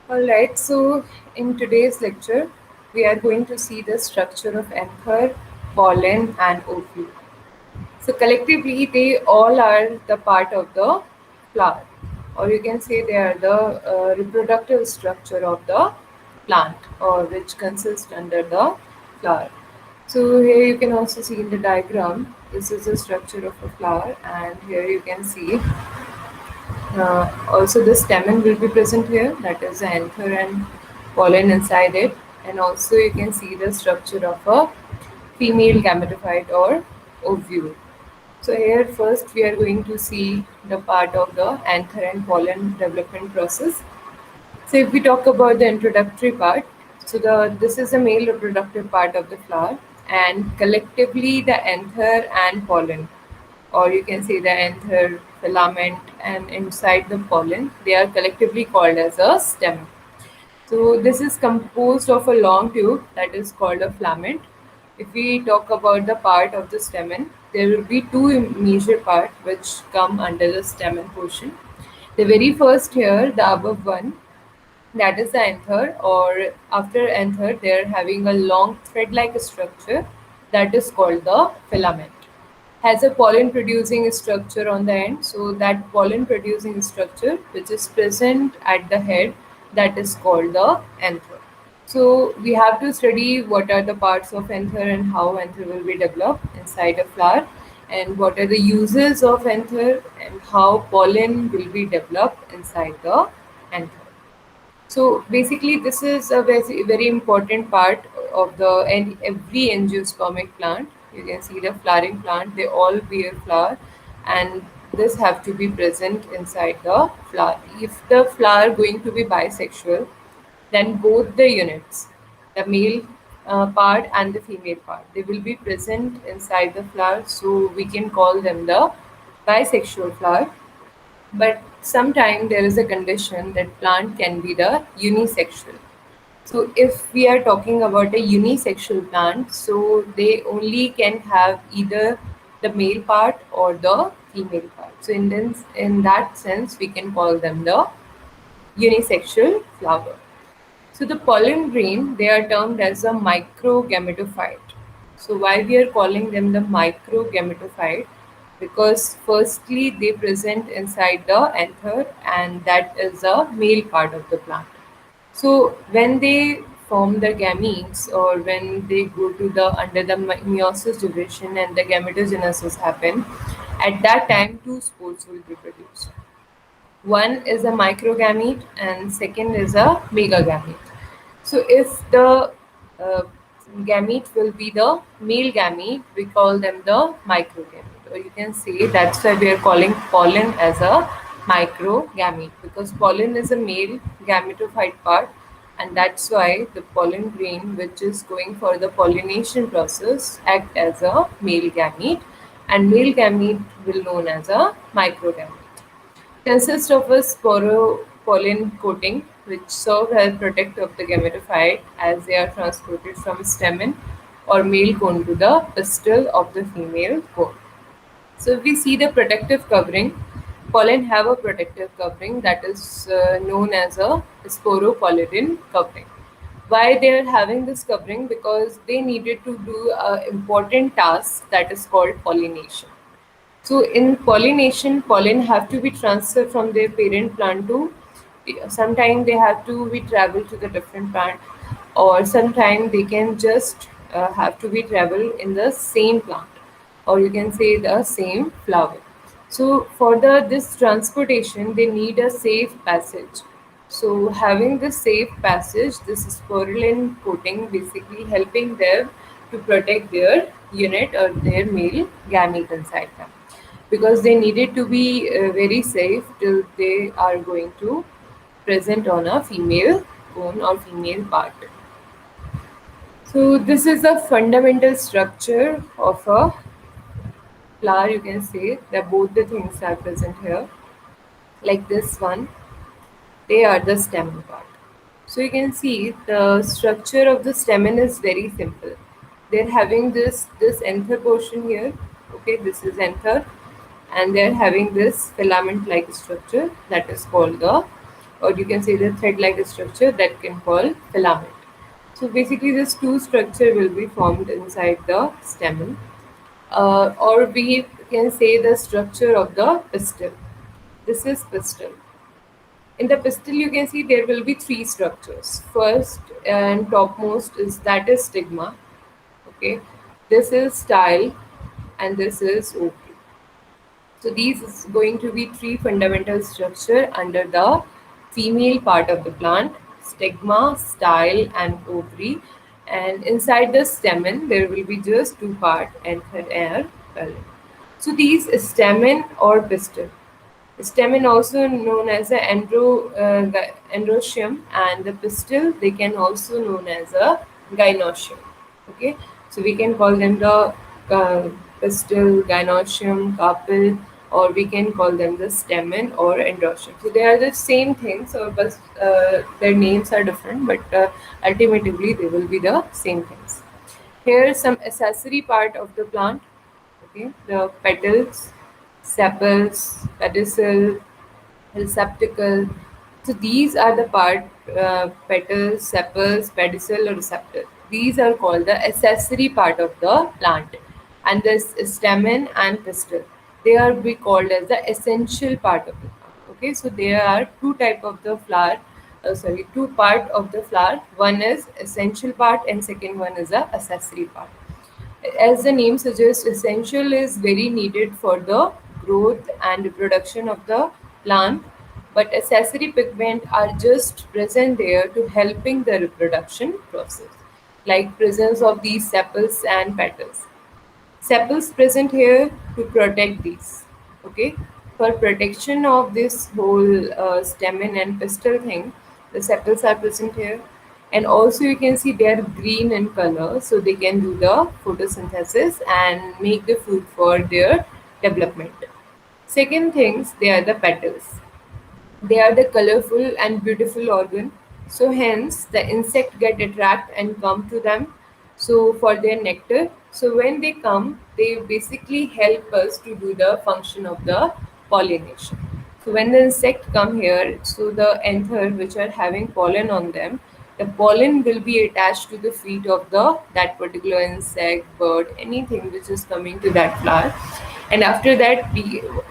Alright, so in today's lecture, we are going to see the structure of anther, pollen, and ovule. So collectively, they all are the part of the flower, or you can say they are the reproductive structure of the plant, or which consists under the flower. So here you can also see in the diagram, this is the structure of a flower, and here you can see also, the stamen will be present here, that is the anther and pollen inside it, and also you can see the structure of a female gametophyte or ovule. So here first we are going to see the part of the anther and pollen development process. So if we talk about the introductory part, so the this is the male reproductive part of the flower, and collectively the anther and pollen, or you can say the anther, filament, and inside the pollen, they are collectively called as a stem. So this is composed of a long tube that is called a filament. If we talk about the part of the stamen, there will be two major parts which come under the stamen portion. The very first here, the above one, that is the anther, or after anther they're having a long thread-like structure that is called the filament. Has a pollen producing structure on the end, so that pollen producing structure which is present at the head, that is called the anther. So we have to study what are the parts of anther and how anther will be developed inside a flower, and what are the uses of anther and how pollen will be developed inside the anther. So basically, this is a very important part of the and every angiospermic plant. You can see the flowering plant; they all bear flower, and this have to be present inside the flower. If the flower going to be bisexual, then both the units, the male part and the female part, they will be present inside the flower. So we can call them the bisexual flower, but sometimes there is a condition that plant can be the unisexual. So if we are talking about a unisexual plant, so they only can have either the male part or the female part. So in that sense, we can call them the unisexual flower. So the pollen grain, they are termed as a microgametophyte. So why we are calling them the microgametophyte? Because firstly they present inside the anther, and that is a male part of the plant. So when they form the gametes, or when they go to the under the meiosis division and the gametogenesis happen, at that time two spores will be produced. One is a microgamete and second is a megagamete. So if the uh, gamete will be the male gamete, we call them the microgamete. Or you can say that's why we are calling pollen as a microgamete, because pollen is a male gametophyte part, and that's why the pollen grain which is going for the pollination process act as a male gamete, and male gamete will known as a microgamete. Consists of a sporopollen coating which serve as protect of the gametophyte as they are transported from stamen or male cone to the pistil of the female cone. So if we see the protective covering, pollen have a protective covering that is known as a sporopollen covering. Why they are having this covering? Because they needed to do an important task that is called pollination. So in pollination, pollen have to be transferred from their parent plant to, sometimes they have to be travel to the different plant, or sometimes they can just have to be travel in the same plant, or you can say the same flower. So for the this transportation, they need a safe passage. So having this safe passage, this spirulina coating basically helping them to protect their unit or their male gamete inside them, because they needed to be very safe till they are going to present on a female cone or female part. So this is the fundamental structure of a flower. You can say that both the things are present here. Like this one, they are the stamen part. So you can see the structure of the stamen is very simple. They're having this anther portion here. Okay, this is anther, and they're having this filament-like structure that is called the or you can say the thread-like structure, that can call filament. So basically, this two structure will be formed inside the stamen, or we can say the structure of the pistil. This is pistil. In the pistil, you can see there will be three structures. First and topmost is that is stigma. Okay, this is style, and this is ovary. So these is going to be three fundamental structure under the female part of the plant: stigma, style, and ovary. And inside the stamen, there will be just two part, anther and pollen. So these stamen or pistil. Stamen also known as the androecium, and the pistil they can also known as a gynoecium. Okay, so we can call them the uh, pistil, gynoecium, carpel, or we can call them the stamen or androecium. So they are the same things, but their names are different, but ultimately they will be the same things. Here is some accessory part of the plant. Okay, the petals, sepals, pedicel, receptacle. So these are the petals, sepals, pedicel, or receptor. These are called the accessory part of the plant, and this stamen and pistil. They are be called as the essential part of the plant. Okay, so there are two type of the flower. Two part of the flower. One is essential part, and second one is the accessory part. As the name suggests, essential is very needed for the growth and reproduction of the plant, but accessory pigment are just present there to helping the reproduction process, like presence of these sepals and petals. Sepals present here to protect these. Okay, for protection of this whole stamen and pistil thing, the sepals are present here, and also you can see they are green in color, so they can do the photosynthesis and make the food for their development. Second things, they are the petals. They are the colorful and beautiful organ. So hence the insect get attract and come to them. So for their nectar. So when they come, they basically help us to do the function of the pollination. So when the insect come here, so the anther which are having pollen on them, the pollen will be attached to the feet of the that particular insect, bird, anything which is coming to that flower. And after that,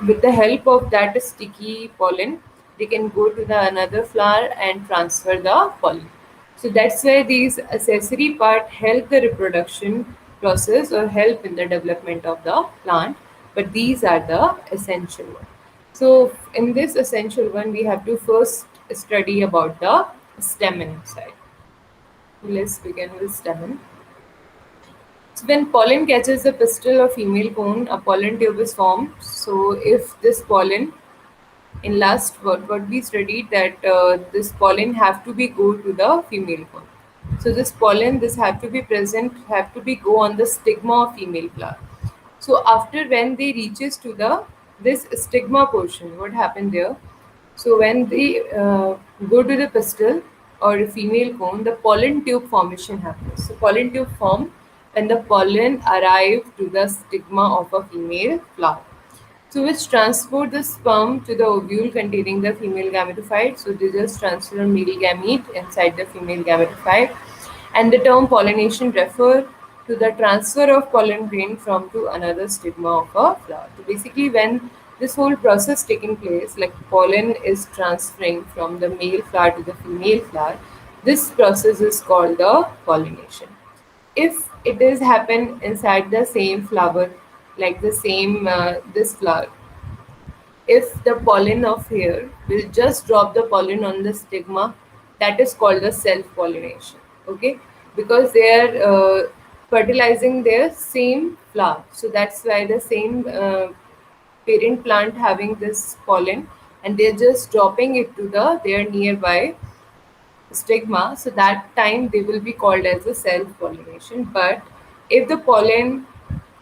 with the help of that sticky pollen, they can go to the another flower and transfer the pollen. So that's why these accessory part help the reproduction process or help in the development of the plant, but these are the essential one. So in this essential one, we have to first study about the stamen inside. Let's begin with stamen. So when pollen catches the pistil or female cone, a pollen tube is formed. So if this pollen, in last what we studied, that this pollen have to be go to the female cone. So this pollen, this have to be present, have to be go on the stigma of female flower. So after when they reaches to the this stigma portion, what happened there? So when they go to the pistil or a female cone, the pollen tube formation happens. So pollen tube form when the pollen arrive to the stigma of a female flower. So which transport the sperm to the ovule containing the female gametophyte. So they just transfer male gamete inside the female gametophyte. And the term pollination refer to the transfer of pollen grain from to another stigma of a flower. So basically when this whole process taking place, like pollen is transferring from the male flower to the female flower, this process is called the pollination. If it is happen inside the same flower, like the same this flower, if the pollen of here will just drop the pollen on the stigma, that is called the self pollination. Okay, because they are fertilizing their same flower, so that's why the same parent plant having this pollen, and they're just dropping it to the their nearby stigma, so that time they will be called as a self pollination. But if the pollen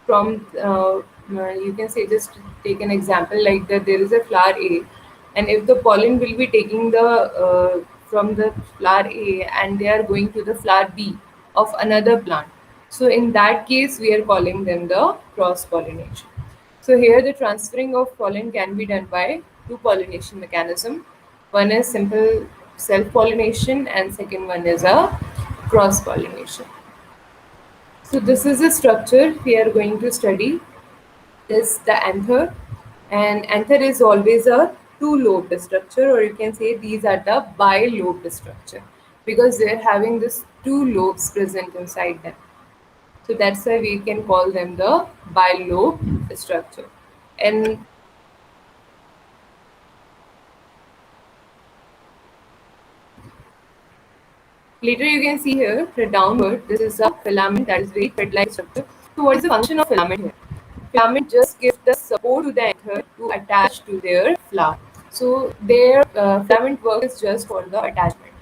from you can say, just take an example like that there is a flower A, and if the pollen will be taking the from the flower A and they are going to the flower B of another plant, so in that case we are calling them the cross pollination. So here the transferring of pollen can be done by two pollination mechanism. One is simple self-pollination and second one is a cross-pollination. So this is the structure we are going to study, is the anther, and anther is always a two-lobed structure, or you can say these are the bi-lobed structure because they are having this two lobes present inside them. So that's why we can call them the bi-lobed structure. And later you can see here the downward, this is a filament that is very thread-like structure. So what is the function of filament here? Filament just gives the support to the anther to attach to their flower. So their filament work is just for the attachment.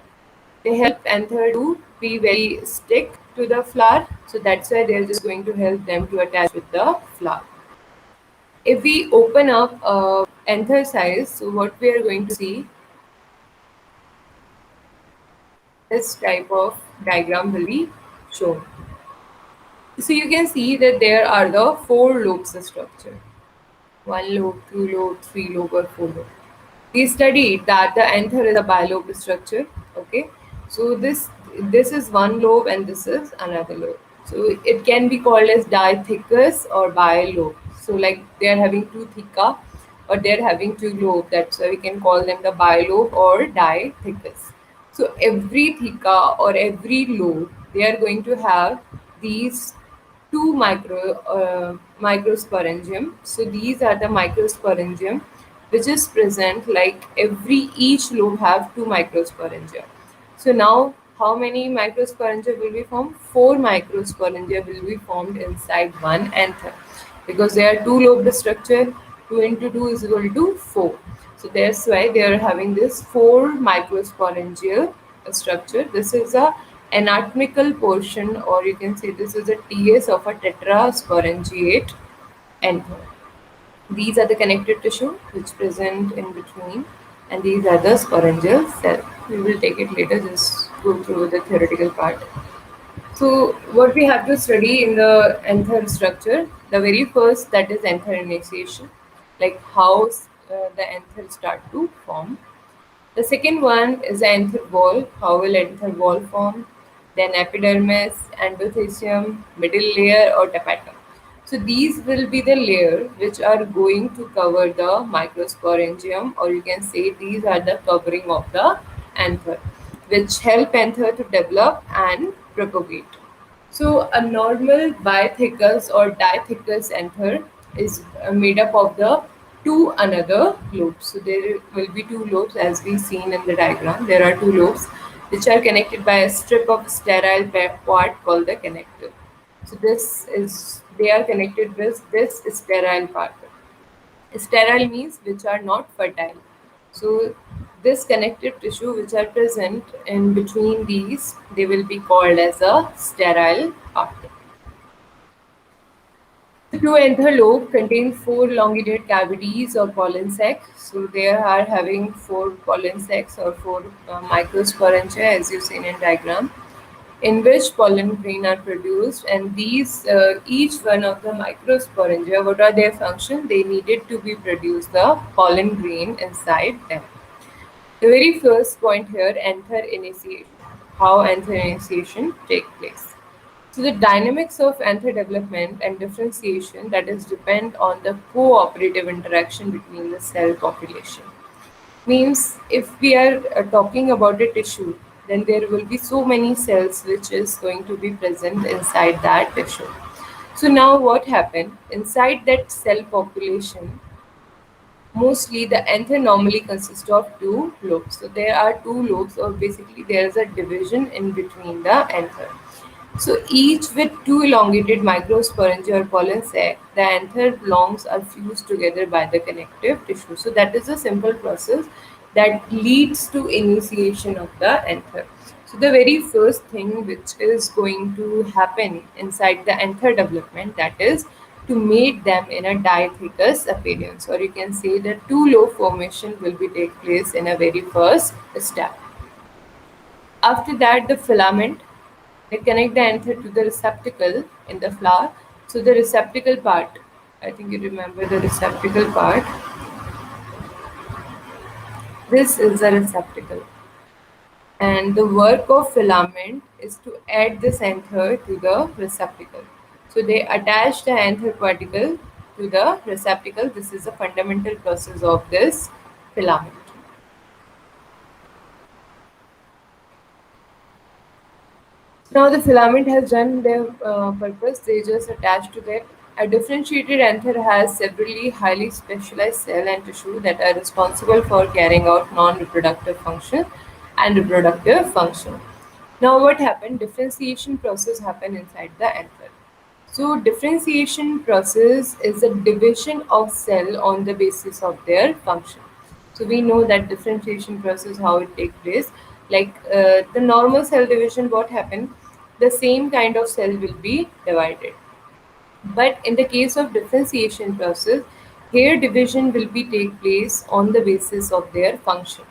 They help anther to be very stick to the flower. So that's why they're just going to help them to attach with the flower. If we open up anther size, so what we are going to see, this type of diagram will be shown. So you can see that there are the four lobes of structure. One lobe, two lobe, three lobe, or four lobe. We studied that the anther is a bilobe structure. Okay, so this is one lobe and this is another lobe. So it can be called as dithecus or bilobe. So like they are having two theca or they are having two lobe. That's why we can call them the bilobe or dithecus. So every theca or every lobe, they are going to have these two microsporangium. So these are the microsporangium which is present, like every each lobe have two microsporangia. So now how many microsporangia will be formed? Four microsporangia will be formed inside one anther because they are two lobed structure. 2 into 2 is equal to 4. So that's why they are having this four microsporangial structure. This is a anatomical portion, or you can say this is a TS of a tetrasporangiate anther. These are the connective tissue which present in between, and these are the sporangial cell. We will take it later, just go through the theoretical part. So what we have to study in the anther structure, the very first, that is anther initiation, like how the anther start to form. The second one is the anther wall. How will anther wall form? Then epidermis, endothecium, middle layer or tapetum. So these will be the layer which are going to cover the microsporangium, or you can say these are the covering of the anther, which help anther to develop and propagate. So a normal bithecus or dithecus anther is made up of the two another lobes. So there will be two lobes as we seen in the diagram. There are two lobes which are connected by a strip of sterile part called the connective. So this is, they are connected with this sterile part. Sterile means which are not fertile. So this connective tissue which are present in between these, they will be called as a sterile part. The two anther lobe contain four longitudinal cavities or pollen sac. So they are having four pollen sacs or four microsporangia as you seen in diagram, in which pollen grain are produced, and these each one of the microsporangia, what are their function? They needed to be produced the pollen grain inside them. The very first point here, anther initiation. How anther initiation take place. So the dynamics of anther development and differentiation, that is depend on the cooperative interaction between the cell population. Means if we are talking about a tissue, then there will be so many cells which is going to be present inside that tissue. So now what happened inside that cell population, mostly the anther normally consists of two lobes. So there are two lobes, or basically there is a division in between the anther. So each with two elongated microsporangia or pollen sac, the anther longs are fused together by the connective tissue. So that is a simple process that leads to initiation of the anther. So the very first thing which is going to happen inside the anther development, that is to make them in a dithecous appearance, or you can say the two lobe formation will be take place in a very first step. After that, the filament, they connect the anther to the receptacle in the flower. So the receptacle part, I think you remember the receptacle part. This is a receptacle. And the work of filament is to add this anther to the receptacle. So they attach the anther particle to the receptacle. This is a fundamental process of this filament. Now the filament has done their purpose, they just attach to that. A differentiated anther has severally highly specialized cell and tissue that are responsible for carrying out non-reproductive function and reproductive function. Now what happened? Differentiation process happen inside the anther. So differentiation process is a division of cell on the basis of their function. So we know that differentiation process how it takes place. Like the normal cell division, what happened? The same kind of cell will be divided. But in the case of differentiation process, here division will be take place on the basis of their function.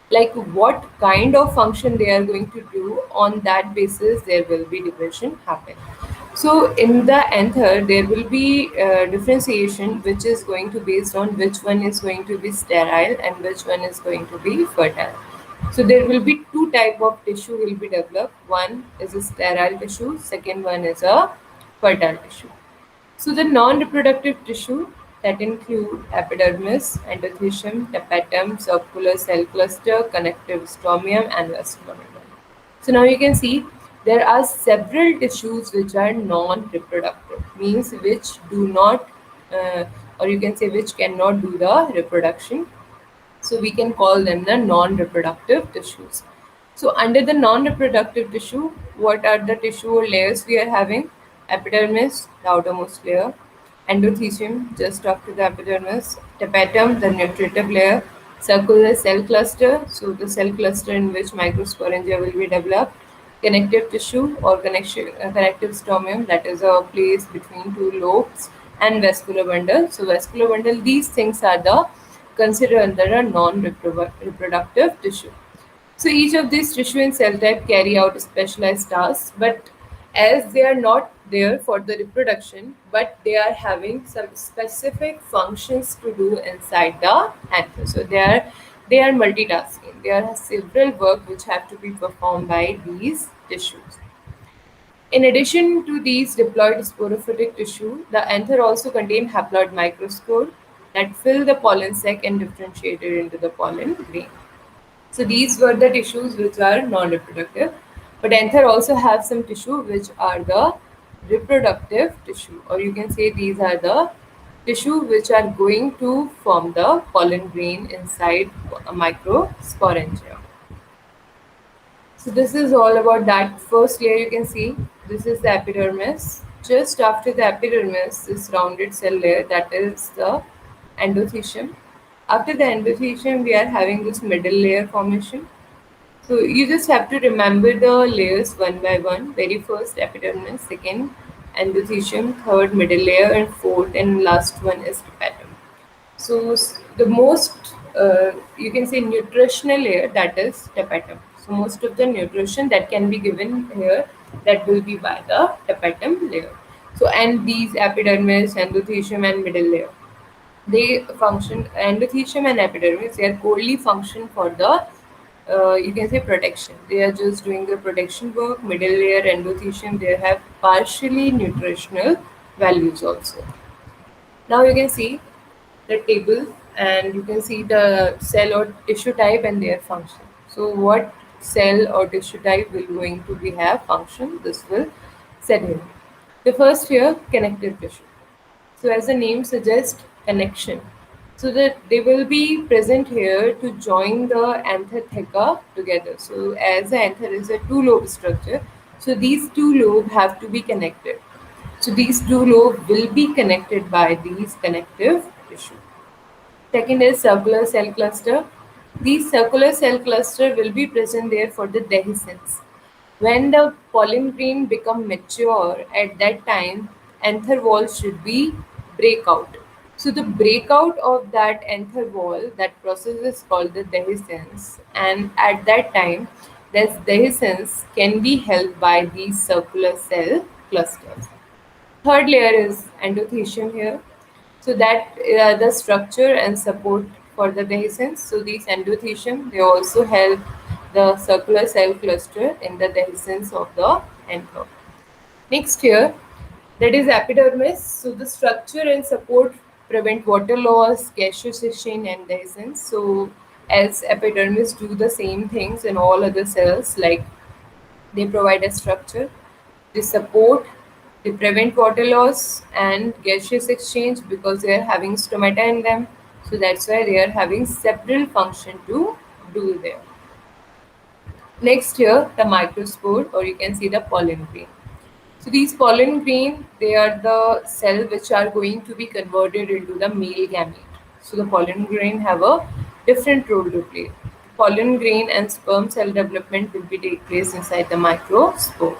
Like what kind of function they are going to do, on that basis there will be division happen. So in the anther, there will be differentiation which is going to based on which one is going to be sterile and which one is going to be fertile. So there will be two type of tissue will be developed. One is a sterile tissue, second one is a fertile tissue. So the non-reproductive tissue that include epidermis, endothelium, tapetum, circular cell cluster, connective stomium, and vascular membrane. So now you can see there are several tissues which are non-reproductive, means which do not, or you can say which cannot do the reproduction. So we can call them the non-reproductive tissues. So under the non-reproductive tissue, what are the tissue or layers we are having? Epidermis, the outermost layer, endothelium, just after the epidermis, tapetum, the nutritive layer, circular cell cluster, so the cell cluster in which microsporangia will be developed, connective tissue or connective stomium, that is a place between two lobes, and vascular bundle. So vascular bundle, these things are the considered under a non-reproductive tissue. So each of these tissue and cell type carry out specialized tasks, but as they are not there for the reproduction, but they are having some specific functions to do inside the anther. So they are multitasking. There are several work which have to be performed by these tissues. In addition to these diploid sporophytic tissue, the anther also contain haploid microspore that fill the pollen sac and differentiate it into the pollen grain. So these were the tissues which are non-reproductive, but anther also have some tissue which are the reproductive tissue, or you can say these are the tissue which are going to form the pollen grain inside a microsporangia. So this is all about that first layer. You can see this is the epidermis. Just after the epidermis, this rounded cell layer, that is the endothelium. After the endothelium, we are having this middle layer formation. So you just have to remember the layers one by one. Very first epidermis, second endothelium, third middle layer, and fourth and last one is tapetum. So the most you can say nutritional layer, that is tapetum. So most of the nutrition that can be given here, that will be by the tapetum layer. So and these epidermis, endothelium, and middle layer, they function, endothelium and epidermis, they are solely function for the you can say protection. They are just doing the protection work. Middle layer endothelium, they have partially nutritional values also. Now you can see the table and you can see the cell or tissue type and their function. So what cell or tissue type will going to be have function, this will set here. The first here, connective tissue. So as the name suggests, connection. So that they will be present here to join the anther theca together. So as the anther is a two lobe structure, so these two lobes have to be connected. So these two lobes will be connected by these connective tissue. Second is circular cell cluster. These circular cell cluster will be present there for the dehiscence. When the pollen grain become mature, at that time, anther wall should be break out. So the breakout of that anther wall, that process is called the dehiscence, and at that time, this dehiscence can be held by these circular cell clusters. Third layer is endothelium here. So that the structure and support for the dehiscence. So these endothecium, they also help the circular cell cluster in the dehiscence of the anther. Next here, that is epidermis. So the structure and support prevent water loss, gaseous exchange, and dehiscence. So as epidermis do the same things in all other cells, like they provide a structure, they support, they prevent water loss and gaseous exchange because they are having stomata in them. So that's why they are having several function to do there. Next here, the microspore, or you can see the pollen grain. So these pollen grain, they are the cell which are going to be converted into the male gamete. So the pollen grain have a different role to play. Pollen grain and sperm cell development will be take place inside the microspore.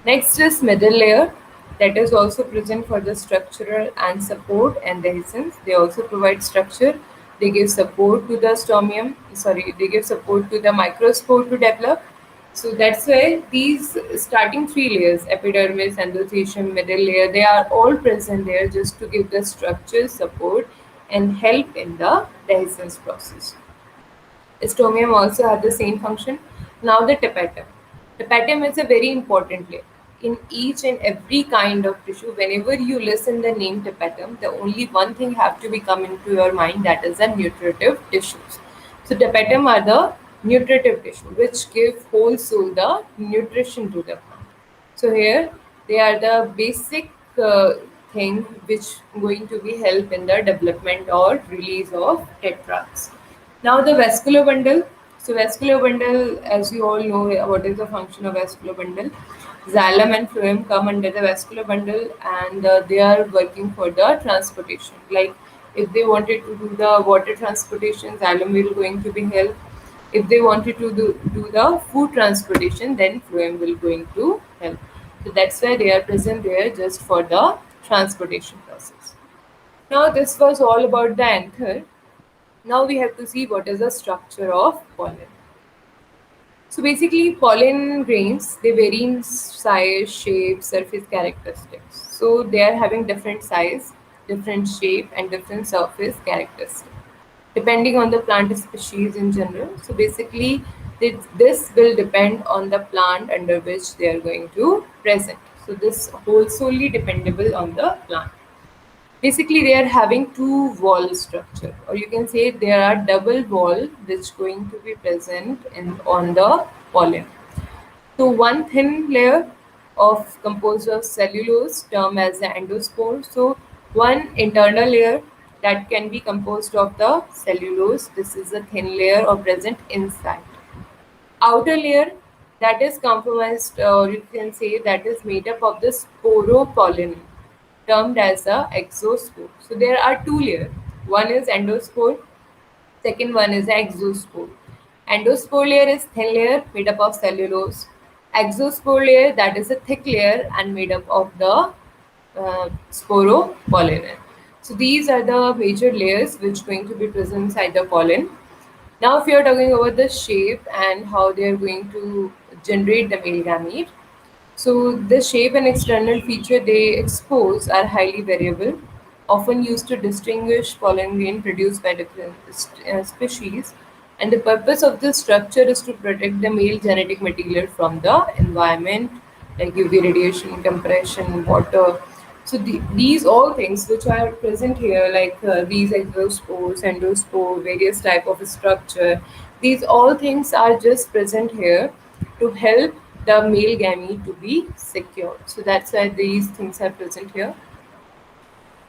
Next is middle layer, that is also present for the structural and support and dehiscence. They also provide structure. They give support to the stomium. Sorry, they give support to the microspore to develop. So that's why these starting three layers, epidermis, endothecium, middle layer, they are all present there just to give the structure, support, and help in the dehiscence process. Stomium also have the same function. Now the tapetum. Tapetum is a very important layer. In each and every kind of tissue, whenever you listen the name tapetum, the only one thing have to be come into your mind, that is the nutritive tissues. So tapetum are the nutritive tissue which give whole soul the nutrition to the plant. So here they are the basic thing which going to be help in the development or release of tetrads. Now the vascular bundle. So vascular bundle, as you all know, what is the function of vascular bundle? Xylem and phloem come under the vascular bundle, and they are working for the transportation. Like if they wanted to do the water transportation, xylem will going to be help. If they wanted to do the food transportation, then phloem will going to help. So that's why they are present there just for the transportation process. Now this was all about the anther. Now we have to see what is the structure of pollen. So basically, pollen grains, they vary in size, shape, surface characteristics. So they are having different size, different shape, and different surface characteristics depending on the plant species in general. So basically, this will depend on the plant under which they are going to present. So this whole solely dependable on the plant. Basically, they are having two wall structure, or you can say there are double wall which going to be present in on the pollen. So one thin layer of composed of cellulose termed as the endospore. So one internal layer that can be composed of the cellulose. This is a thin layer or present inside. Outer layer that is compromised, or you can say that is made up of the sporopollen termed as the exospore. So there are two layers. One is endospore, second one is exospore. Endospore layer is thin layer made up of cellulose. Exospore layer, that is a thick layer and made up of the sporopollen. So these are the major layers which going to be present inside the pollen. Now, if you are talking about the shape and how they are going to generate the male gamete, so the shape and external feature they expose are highly variable, often used to distinguish pollen grain produced by different species. And the purpose of this structure is to protect the male genetic material from the environment, like UV radiation, compression, water. So these all things which are present here, like these exospores, endospore, various type of structure, these all things are just present here to help the male gamete to be secure. So that's why these things are present here.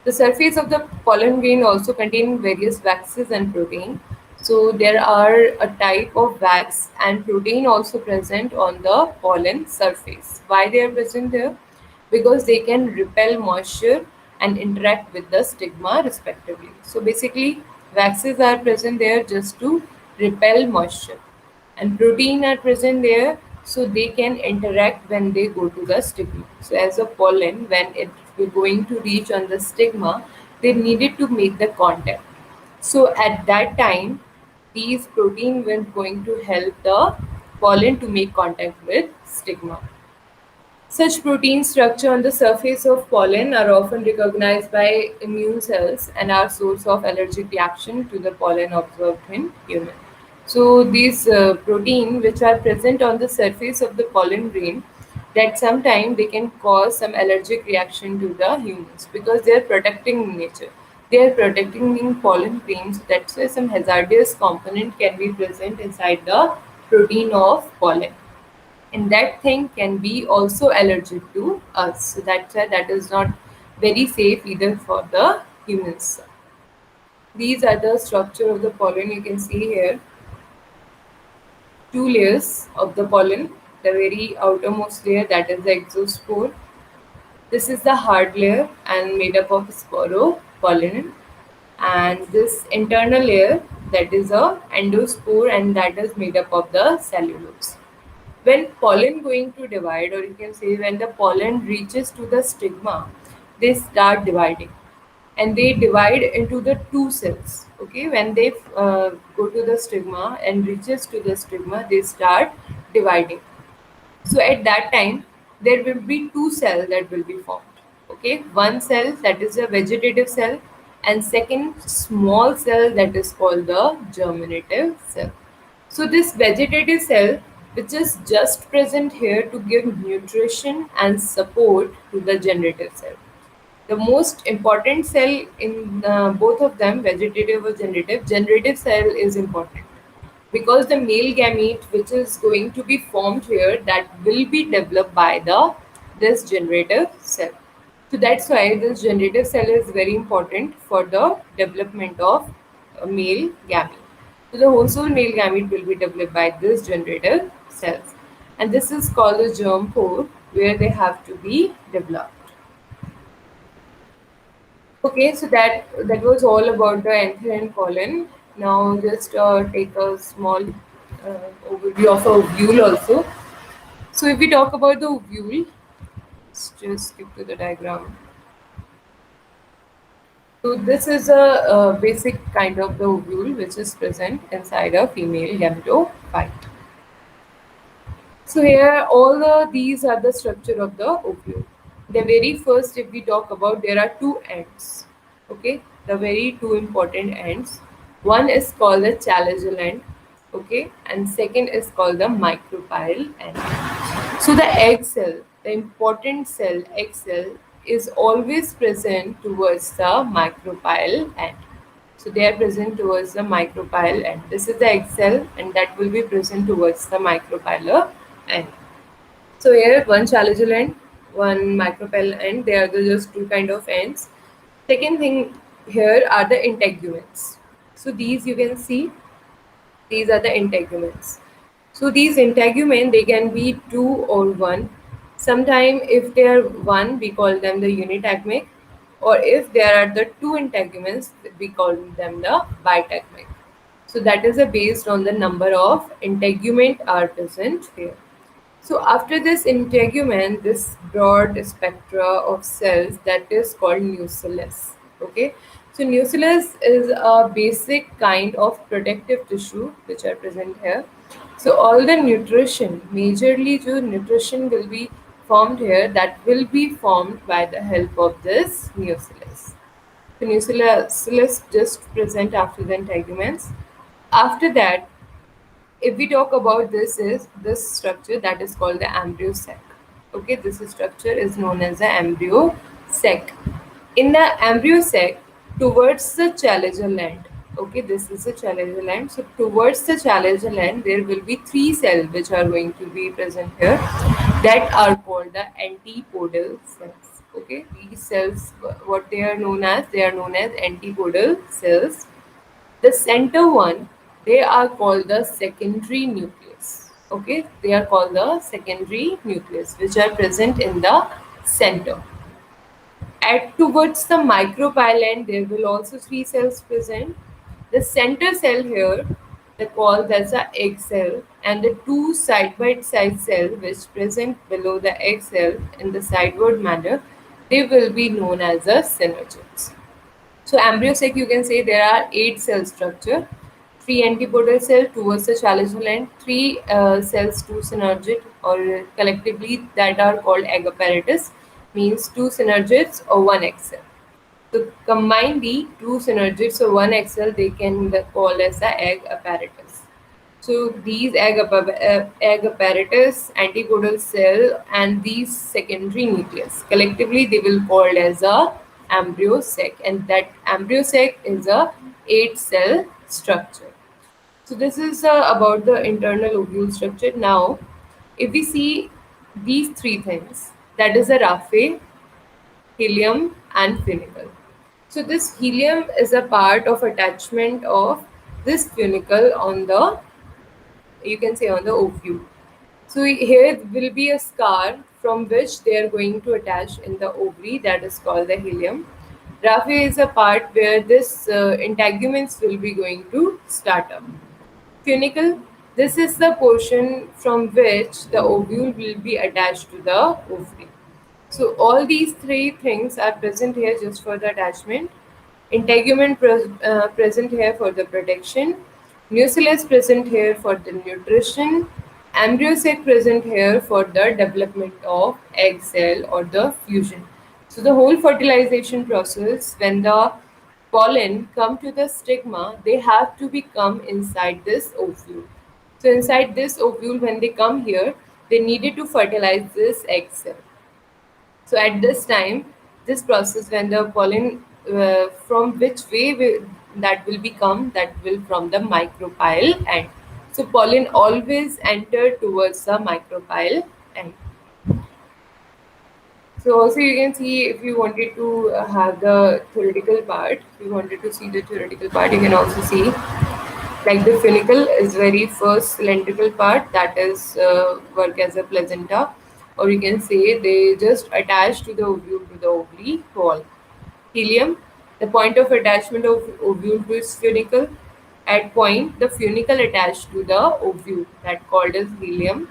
The surface of the pollen grain also contain various waxes and protein. So there are a type of wax and protein also present on the pollen surface. Why they are present there? Because they can repel moisture and interact with the stigma respectively. So basically, waxes are present there just to repel moisture, and protein are present there so they can interact when they go to the stigma. So as a pollen, when it will going to reach on the stigma, they needed to make the contact. So at that time, these protein were going to help the pollen to make contact with stigma. Such protein structure on the surface of pollen are often recognized by immune cells and are source of allergic reaction to the pollen observed in human. So these protein which are present on the surface of the pollen grain, that sometimes they can cause some allergic reaction to the humans because they are protecting in nature. They are protecting in pollen grains. That's why some hazardous component can be present inside the protein of pollen, and that thing can be also allergic to us. So that's why that is not very safe either for the humans. These are the structure of the pollen. You can see here two layers of the pollen. The very outermost layer, that is the exospore. This is the hard layer and made up of sporopollen, and this internal layer, that is a endospore, and that is made up of the cellulose. When pollen going to divide, or you can say when the pollen reaches to the stigma, they start dividing, and they divide into the two cells. Okay, when they go to the stigma and reaches to the stigma, they start dividing. So at that time, there will be two cells that will be formed. Okay, one cell that is a vegetative cell, and second small cell that is called the germinative cell. So this vegetative cell, which is just present here to give nutrition and support to the generative cell. The most important cell in both of them, vegetative or generative cell is important because the male gamete which is going to be formed here, that will be developed by the this generative cell. So that's why this generative cell is very important for the development of a male gamete. So the whole male gamete will be developed by this generative cells, and this is called the germ pore where they have to be developed. Okay, so that was all about the anther and pollen. Now just take a small overview of a ovule also. So if we talk about the ovule, let's just skip to the diagram. So this is a basic kind of the ovule which is present inside a female gametophyte. So here all these are the structure of the ovule. The very first, if we talk about, there are two ends. Okay, the very two important ends. One is called the chalazial end. Okay, and second is called the micropyle end. So the egg cell, the important cell, egg cell, is always present towards the micropyle end. So they are present towards the micropyle end. This is the egg cell, and that will be present towards the micropylar end. So here one chalazial end, one micropyle end. They are the just two kind of ends. Second thing here are the integuments. So these you can see, these are the integuments. So these integument, they can be two or one. Sometime if they are one, we call them the unitagmic, or if there are the two integuments, we call them the bitagmic. So that is based on the number of integument are present here. So after this integument, this broad spectra of cells, that is called nucellus. Okay, so nucellus is a basic kind of protective tissue which are present here. So all the nutrition, majorly the nutrition will be formed here, that will be formed by the help of this nucellus. The nucellus just present after the integuments. After that, if we talk about this structure, that is called the embryo sac. Okay, this structure is known as the embryo sac. In the embryo sac, towards the chalazial end, okay, this is the chalazial end. So towards the chalazial end, there will be three cells which are going to be present here, that are called the antipodal cells. Okay, these cells, what they are known as, they are known as antipodal cells. The center one, they are called the secondary nucleus. Okay, they are called the secondary nucleus, which are present in the center. At towards the micropyle, there will also three cells present. The center cell here, they called as the egg cell, and the two side by side cell which present below the egg cell in the sideward manner, they will be known as the synergids. So embryo sac, you can say there are 8 cell structure. three antipodal cell towards the chalazion end, three cells to synergid, or collectively that are called egg apparatus, means two synergids or one egg cell. So combine the two synergids or one egg cell, they can be called as the egg apparatus. So these egg apparatus, antipodal cell, and these secondary nucleus collectively they will called as a embryo sac, and that embryo sac is a 8-cell structure. So this is about the internal ovule structure. Now, if we see these three things, that is a raphe, helium, and funicle. So this helium is a part of attachment of this funicle on the, you can say, on the ovule. So here will be a scar from which they are going to attach in the ovary, that is called the helium. Raphe is a part where this integuments will be going to start up. Funicle, this is the portion from which the ovule will be attached to the ovary. So all these three things are present here just for the attachment. Integument present here for the protection. Nucellus present here for the nutrition. Embryo sac present here for the development of egg cell or the fusion. So the whole fertilization process, when the pollen come to the stigma, they have to become inside this ovule. So inside this ovule, when they come here, they needed to fertilize this egg cell. So at this time, this process, when the pollen from which way that will become, that will from the micropyle end. So pollen always enter towards the micropyle end. So also you can see, if you wanted to have the theoretical part, if you wanted to see the theoretical part, you can also see like the funicle is very first cylindrical part, that is work as a placenta, or you can say they just attach to the ovule to the ovary wall. Helium, the point of attachment of ovule to its funicle. At point, the funicle attached to the ovule, that called as helium.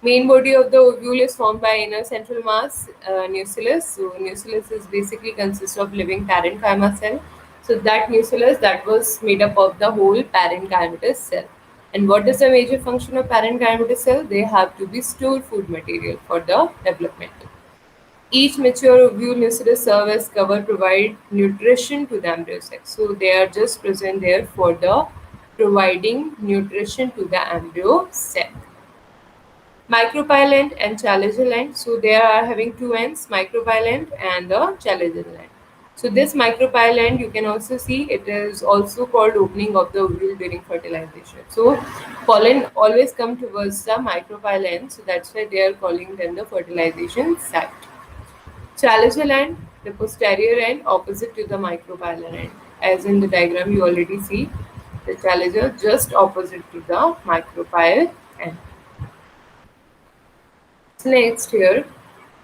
Main body of the ovule is formed by inner central mass, nucellus. So nucellus is basically consists of living parenchyma cell. So that nucellus, that was made up of the whole parenchymatous cell. And what is the major function of parenchymatous cell? They have to be store food material for the development. Each mature ovule nucellus serve as cover, provide nutrition to the embryo sac. So they are just present there for the providing nutrition to the embryo sac. Micropyle end and chalazion end. So they are having two ends, micropyle end and the chalazion end. So this micropyle end, you can also see it is also called opening of the ovule during fertilization. So pollen always come towards the micropyle end. So that's why they are calling them the fertilization site. Chalazion end, the posterior end opposite to the micropyle end. As in the diagram you already see the chalazion just opposite to the micropyle end. Next here,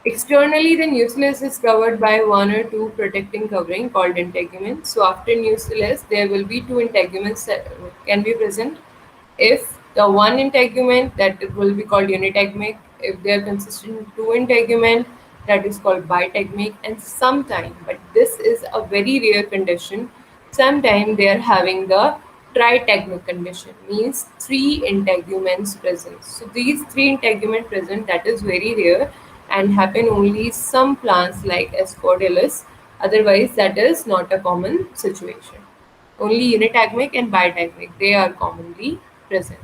externally the nucellus is covered by one or two protecting covering called integuments. So after nucellus, there will be two integuments that can be present. If the one integument, that will be called unitegmic. If they are consisting of two integument, that is called bitegmic. And sometime, but this is a very rare condition, sometime they are having the tritegmic condition, means three integuments present. So these three integument present, that is very rare and happen only some plants like Aspergillus. Otherwise, that is not a common situation. Only unitegmic and bitegmic, they are commonly present.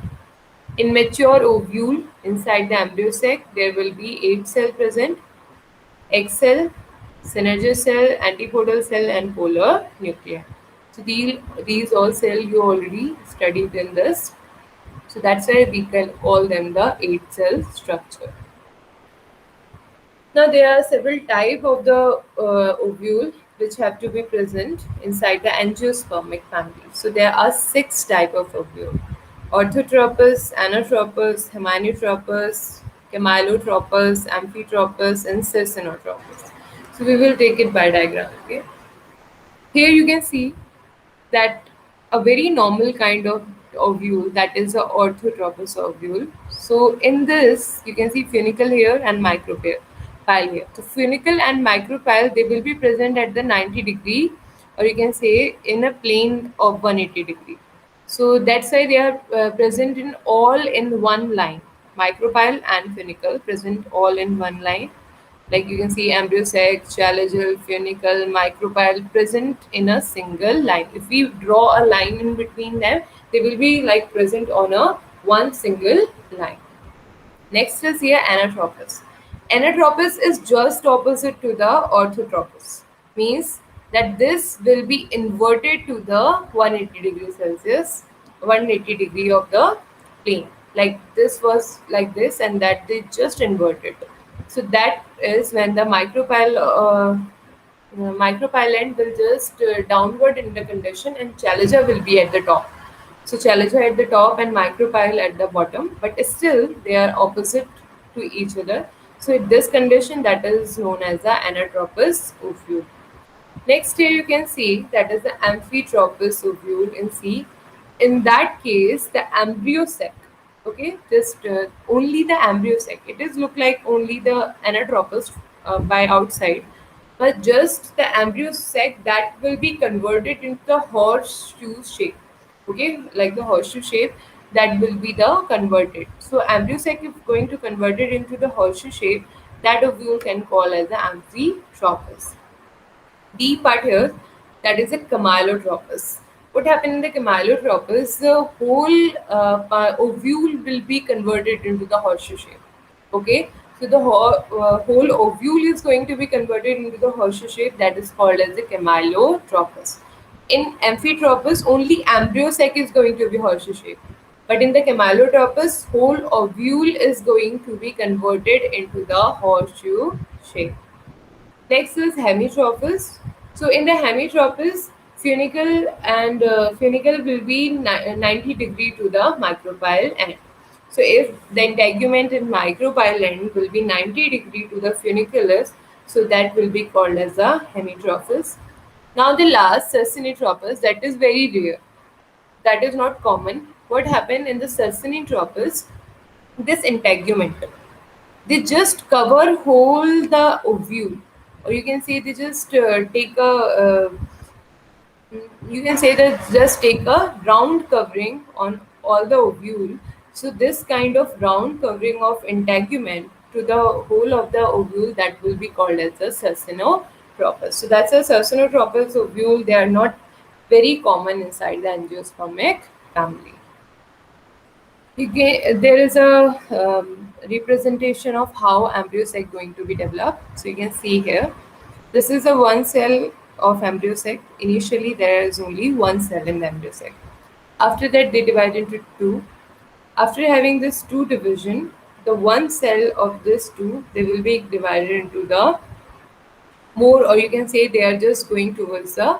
In mature ovule, inside the embryo sac, there will be 8 cells present: egg cell, synergid cell, antipodal cell, and polar nuclei. So these all cells you already studied in this. So that's why we can call them the 8-cell structure. Now there are several types of the ovule which have to be present inside the angiospermic family. So there are 6 types of ovule: orthotropous, anatropous, hemanotropous, camylotropous, amphitropous, and circinotropous. So we will take it by diagram. Okay. Here you can see that a very normal kind of ovule, that is a orthotropous ovule. So in this you can see funicle here and micropyle here. So funicle and micropyle, they will be present at the 90 degree, or you can say in a plane of 180 degree. So that's why they are present in all in one line. Micropyle and funicle present all in one line. Like you can see ambriosac, chalagial, funicle, micropyle present in a single line. If we draw a line in between them, they will be like present on a one single line. Next is here anatropous. Anatropous is just opposite to the orthotropous. Means that this will be inverted to the 180 degrees Celsius, 180 degree of the plane. Like this was like this and that they just inverted. So that is when the micropylent will just downward in the condition and chalaza will be at the top. So chalaza at the top and micropyle at the bottom, but still they are opposite to each other. So in this condition that is known as the anatropous ovule. Next here you can see that is the amphitropous ovule in C. In that case, the embryosac, okay, just only the embryosac. It is look like only the anatropous by outside, but just the embryosac that will be converted into the horseshoe shape. Okay, like the horseshoe shape that will be the converted. So embryosac is going to convert it into the horseshoe shape. That ovule can call as the amphitropous. D part here, that is a camylotropous. What happened in the camylotropous? The whole ovule will be converted into the horseshoe shape. Okay, so the whole ovule is going to be converted into the horseshoe shape. That is called as the camylotropous. In amphitropous, only embryosac is going to be horseshoe shape. But in the camylotropous, whole ovule is going to be converted into the horseshoe shape. Next is hemitropous. So in the hemitropous, funicle will be 90 degree to the micropyle end. So if the integument in micropyle end will be 90 degree to the funiculus, so that will be called as a hemitropous. Now the last succinitropous, that is very rare. That is not common. What happened in the succinitropous? This integument, they just cover whole the ovule, or you can say they just take a you can say that just take a round covering on all the ovule. So this kind of round covering of integument to the whole of the ovule, that will be called as a succinotropous. So that's a succinotropous ovule. They are not very common inside the angiospermic family. There is a representation of how embryosac going to be developed. So you can see here, this is a one cell of embryosac. Initially, there is only one cell in the embryosac. After that, they divide into two. After having this two division, the one cell of this two, they will be divided into the more, or you can say they are just going towards the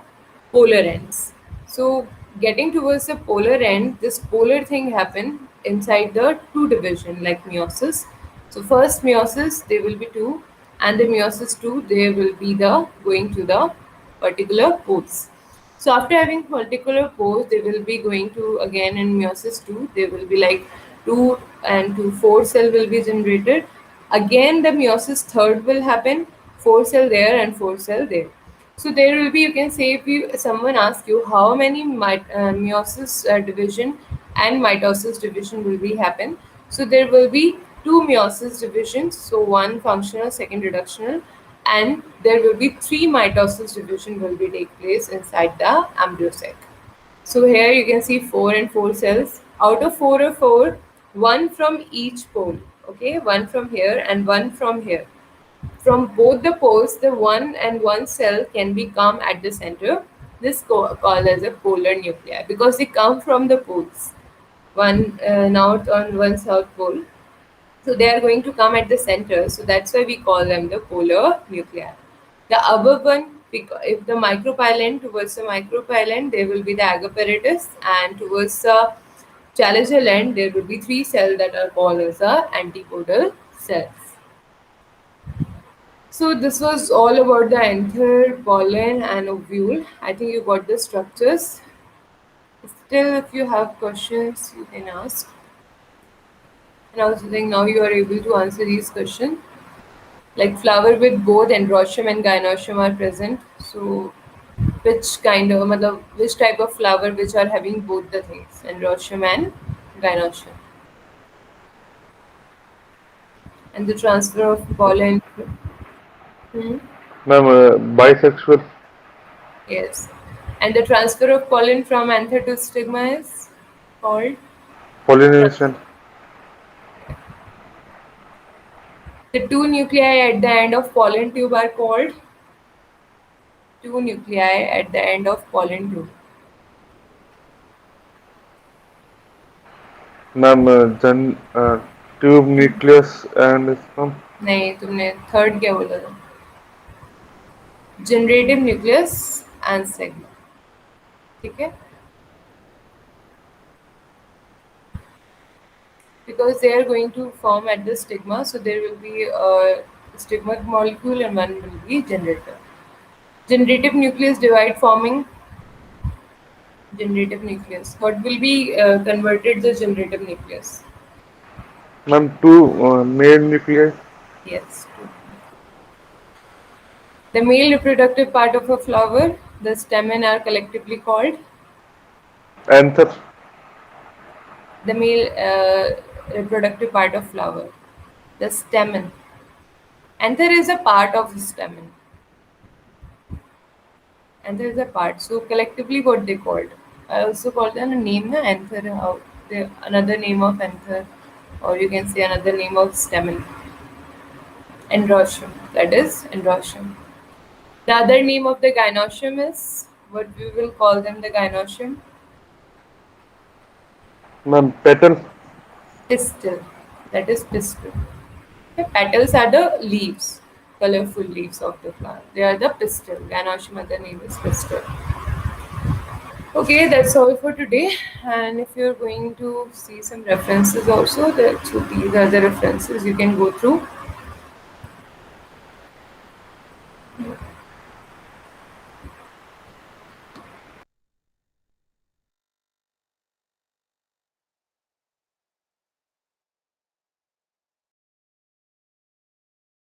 polar ends. So getting towards the polar end, this polar thing happen inside the two division like meiosis. So first meiosis there will be two, and the meiosis two there will be the going to the particular poles. So after having particular pose, they will be going to again in meiosis two. They will be like two and two, four cell will be generated. Again, the meiosis third will happen. Four cell there and four cell there. So there will be, you can say, if you someone asks you how many meiosis division and mitosis division will be happen. So there will be two meiosis divisions. So one functional, second reductional, and there will be three mitosis division will be take place inside the embryosac. So here you can see four and four cells. Out of four or four, one from each pole. Okay, one from here and one from here. From both the poles, the one and one cell can be come at the center. This called as a polar nuclei because they come from the poles. One north and one south pole. So they are going to come at the center. So that's why we call them the polar nuclei. The above one, if the micropylon towards the micropylon, there will be the agapparatus, and towards the chalazial end, there will be three cells that are called as the antipodal cells. So this was all about the anther, pollen, and ovule. I think you got the structures. Still, if you have questions, you can ask. And I also think now you are able to answer these questions. Like flower with both androecium and gynoecium are present. So which kind of, matlab, which type of flower which are having both the things, androecium and gynoecium. And the transfer of pollen. Hmm? Ma'am, bisexual. Yes. And the transfer of pollen from anther to stigma is called Pollination. the two nuclei at the end of pollen tube are called two nuclei at the end of pollen tube. Ma'am, tube nucleus and some. नहीं तुमने third क्या बोला था generative nucleus and segment ठीक है because they are going to form at the stigma, so there will be a stigma molecule and one will be generator. Generative nucleus divide forming generative nucleus. What will be converted the generative nucleus? Ma'am, two male nuclei. Yes. The male reproductive part of a flower, the stamen, are collectively called Anther. the male reproductive part of flower, the stamen. Anther is a part of the stamen. Anther is a part. So collectively, what they called? I also call them a name, na anther. Another name of anther, or you can say another name of stamen. Androecium. That is androecium. The other name of the gynoecium is what we will call them the gynoecium Ma'am, petal. pistil. That is pistil. The petals are the leaves, colorful leaves of the flower. They are the pistil. Gynoecium other name is pistil. Okay, that's all for today. And if you're going to see some references also, so these are the references you can go through.